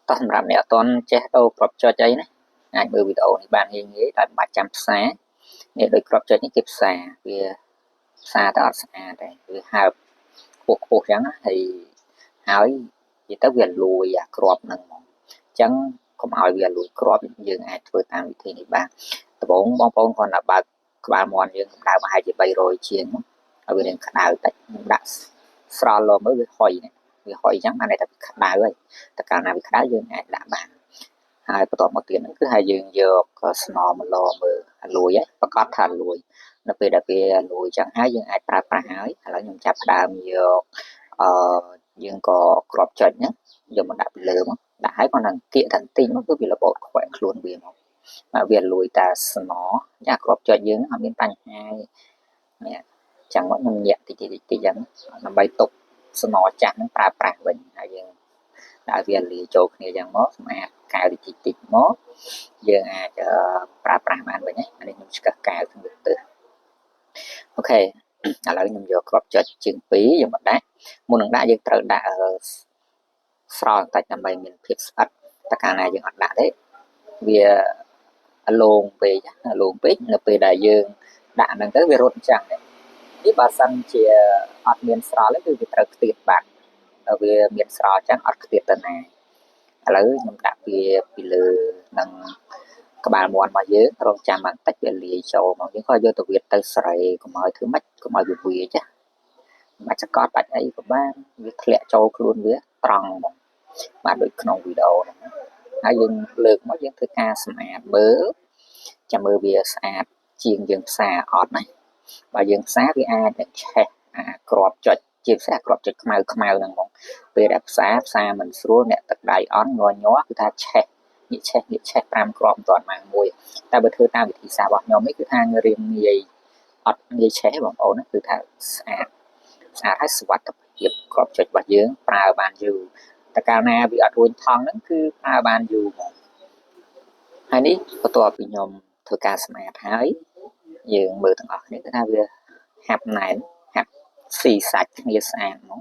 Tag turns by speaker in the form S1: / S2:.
S1: តោះសម្រាប់អ្នកអត់ទាន់ចេះដូរគ្រាប់ចុចអីណាអាចមើលវីដេអូនេះបានងាយៗតែមិនបាច់ចាំផ្សារនេះដូចគ្រាប់ចុចនេះគេផ្សារវាផ្សារតែអត់ស្អាតទេវាហើបខ្ពស់អញ្ចឹងហើយនិយាយទៅវាលួយអាគ្រាប់ហ្នឹងហ្មងអញ្ចឹងកុំឲ្យវាលួយគ្រាប់យើងអាចធ្វើតាមវិធីនេះបានដំបូងបងប្អូនគ្រាន់តែបើកក្បាលមាន់យើងកម្ដៅប្រហែលជា300ជាងឲ្យវារៀងក្តៅតិចដាក់ស្រល់លើមើលវាហុយវាហុយអញ្ចឹងបានតែក្តៅហើយតែកាលណាវាក្តៅយើងអាចដាក់បានហើយបន្ទាប់មកទៀតហ្នឹងគឺឲ្យយើងយកស្នោមកឡមើលលួយហើយប្រកាសថាលួយនៅពេលដែលវាលួយអញ្ចឹងហើយយើងអាចប្រើប្រាស់ហើយឥឡូវខ្ញុំចាប់ផ្ដើមយកយើងក៏គ្រាប់ចុចហ្នឹងយកមកដាក់ពីលើមកដាក់ហើយគាត់នឹងគៀកទាំងទីមកគឺវារបូតខ្វែងខ្លួនវាមកវាលួយតែស្នោចាគ្រាប់ចុចយើងអត់មានបញ្ហានេះចឹងមកខ្ញុំញាក់តិចចឹងដើម្បីទុកស្នោចាស់ហ្នឹងប្រើប្រាស់វិញហើយយើងដាក់វាលាយចូលគ្នាយ៉ាងមកសម្អាតកែវតិចមកយើងអាចប្រើប្រាស់បានវិញណាអានេះខ្ញុំឆ្កឹះកែវទៅទៅអូខេឥឡូវខ្ញុំយកគ្រាប់ចុចជើង2យកមកដាក់មុននឹងដាក់យើងត្រូវដាក់ស្រោបន្តិចដើម្បីមានភាពស្អិតតែកាលណាយើងអត់ដាក់ទេវាលងពេកនៅពេលដែលយើងដាក់ហ្នឹងទៅវារត់អញ្ចឹងនេះបើសិនជាអត់មានស្រល់ទេគឺវាត្រូវខ្ទាតបាត់ដល់វាមានស្រល់អញ្ចឹងអត់ខ្ទាតទៅណាឥឡូវខ្ញុំដាក់វាពីលើនឹងក្បាលមាន់របស់យើងរងចាំបន្តិចវាលាយចូលមកយើងក៏យកទៅវាទៅស្រែកុំឲ្យធ្វើម៉េចកុំឲ្យវាវាចាបាច់ចកតបាច់អីក៏បានវាធ្លាក់ចូលខ្លួនវាត្រង់មកបាទដូចក្នុងវីដេអូហ្នឹងហើយយើងលើកមកយើងធ្វើការសម្អាតមើលចាំមើលវាស្អាតជាងយើងផ្សារអត់ណាបើយើងផ្សារវាអាចឆេះអាក្របចុចជាផ្សារក្របចុចខ្មៅហ្នឹងហ្មងពេលដែលផ្សារមិនស្រួលអ្នកទឹកដៃអន់ញ័រគឺថាឆេះ5គ្រាប់មិនទាន់បានមួយតែបើធ្វើតាមវិធីសាស្ត្ររបស់ខ្ញុំនេះគឺថារៀងងាយអត់ងាយឆេះបងប្អូនគឺថាស្អាតហើយសុវត្ថិភាពគ្រាប់ចុចរបស់យើងប្រើបានយូរតែកាលណាវាអត់រួចថងហ្នឹងគឺប្រើបានយូរហ្មងហើយនេះបន្ទាប់ពីខ្ញុំធ្វើការសម្អាតហើយយើងមើលទាំងអស់គ្នាថាវាហាប់ណែនហាប់ស៊ីសាច់គ្នាស្អាតហ្មង